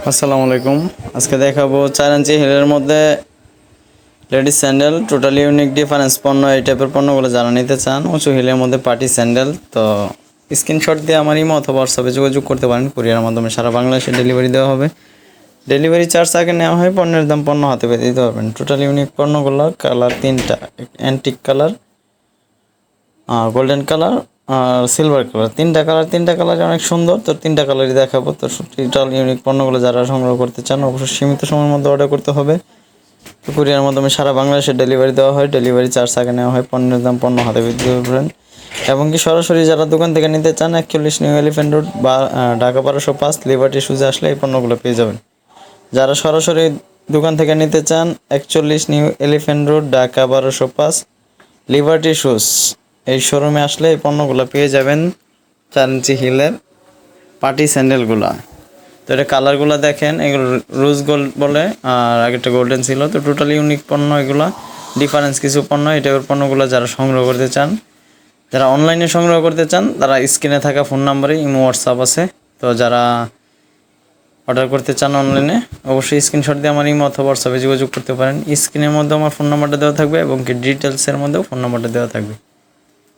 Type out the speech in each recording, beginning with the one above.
আসসালামু আলাইকুম। আজকে দেখাবো 4 ইঞ্চি হিলের মধ্যে ladies sandal, totally unique difference পণ্য। এই টাইপের পণ্যগুলো যারা নিতে চান, উঁচু হিলের মধ্যে পার্টি স্যান্ডেল, তো স্ক্রিনশট দিয়ে আমার ইমো অথবা হোয়াটসঅ্যাপে যোগাযোগ করতে পারেন। কুরিয়ারের মাধ্যমে সারা বাংলাদেশে ডেলিভারি দেওয়া হবে। ডেলিভারি চার্জ আগে নেওয়া হয়, পণ্যের দাম পণ্য হাতে পেয়ে দিতে পারবেন। টোটালি ইউনিক পণ্যগুলো, কালার 3টা, অ্যান্টিক কালার, গোল্ডেন কালার আর সিলভার কালার। 3টা কালার অনেক সুন্দর। তো 3টা কালারই দেখাবো। তো টোটাল ইউনিক পণ্যগুলো যারা সংগ্রহ করতে চান, অবশ্যই সীমিত সময়ের মধ্যে অর্ডার করতে হবে। তো কুরিয়ারের মাধ্যমে সারা বাংলাদেশে ডেলিভারি দেওয়া হয়। ডেলিভারি চার্জ আগে নেওয়া হয়, পণ্যের দাম পণ্য হাতে পেয়ে দিতে পারবেন। এবং কি সরাসরি যারা দোকান থেকে নিতে চান, 41 নিউ এলিফ্যান্ট রোড বা ঢাকা 1205 লিবার্টি সুজে আসলে এই পণ্যগুলো পেয়ে যাবেন। যারা সরাসরি দোকান থেকে নিতে চান, 41 new elephant road, Dhaka 1205 liberty shoes, এই শোরুমে আসলে এই পণ্যগুলো পেয়ে যাবেন। 4 ইঞ্চি হিলের পার্টি স্যান্ডেলগুলো। তো এটা কালারগুলো দেখেন, এগুলো রোজ গোল্ড বলে, আর আগেরটা গোল্ডেন ছিল। তো টোটালি ইউনিক পণ্য এগুলো, ডিফারেন্স কিছু পণ্য। এই টাইপের পণ্যগুলো যারা সংগ্রহ করতে চান, যারা অনলাইনে সংগ্রহ করতে চান, তারা স্ক্রিনে থাকা ফোন নাম্বারে ইমো হোয়াটসঅ্যাপ আছে। তো যারা অর্ডার করতে চান অনলাইনে, অবশ্যই স্ক্রিনশট দিয়ে আমার ইমো অথবা হোয়াটসঅ্যাপে যোগাযোগ করতে পারেন। স্ক্রিনের মধ্যে আমার ফোন নাম্বারটা দেওয়া থাকবে এবং কি ডিটেলসের মধ্যেও ফোন নাম্বারটা দেওয়া থাকবে।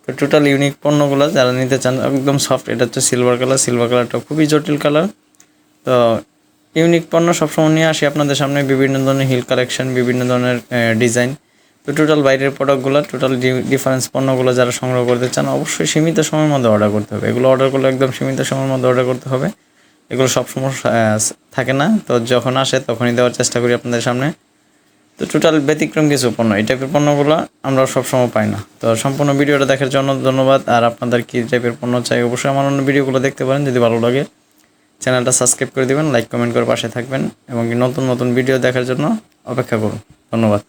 তো টোটাল ইউনিক পণ্যগুলো যারা নিতে চান, একদম সফট। এটা হচ্ছে সিলভার কালার। সিলভার কালারটা খুবই জটিল কালার। তো ইউনিক পণ্য সবসময় নিয়ে আসি আপনাদের সামনে, বিভিন্ন ধরনের হিল কালেকশন, বিভিন্ন ধরনের ডিজাইন। তো টোটাল বাইরের প্রোডাক্টগুলো, টোটাল ডিফারেন্স পণ্যগুলো যারা সংগ্রহ করতে চান, অবশ্যই সীমিত সময়ের মধ্যে অর্ডার করতে হবে। এগুলো অর্ডার করলে একদম সীমিত সময়ের মধ্যে অর্ডার করতে হবে। এগুলো সবসময় থাকে না, তো যখন আসে তখনই দেওয়ার চেষ্টা করি আপনাদের সামনে। তো টোটাল ব্যতিক্রম কিছু পণ্য, এই টাইপের পণ্যগুলো আমরা সবসময় পাই না। তো সম্পূর্ণ ভিডিওটা দেখার জন্য ধন্যবাদ। আর আপনাদের কী টাইপের পণ্য চাই, অবশ্যই আমার অন্য ভিডিওগুলো দেখতে পারেন। যদি ভালো লাগে চ্যানেলটা সাবস্ক্রাইব করে দেবেন, লাইক কমেন্ট করে পাশে থাকবেন এবং নতুন নতুন ভিডিও দেখার জন্য অপেক্ষা করুন। ধন্যবাদ।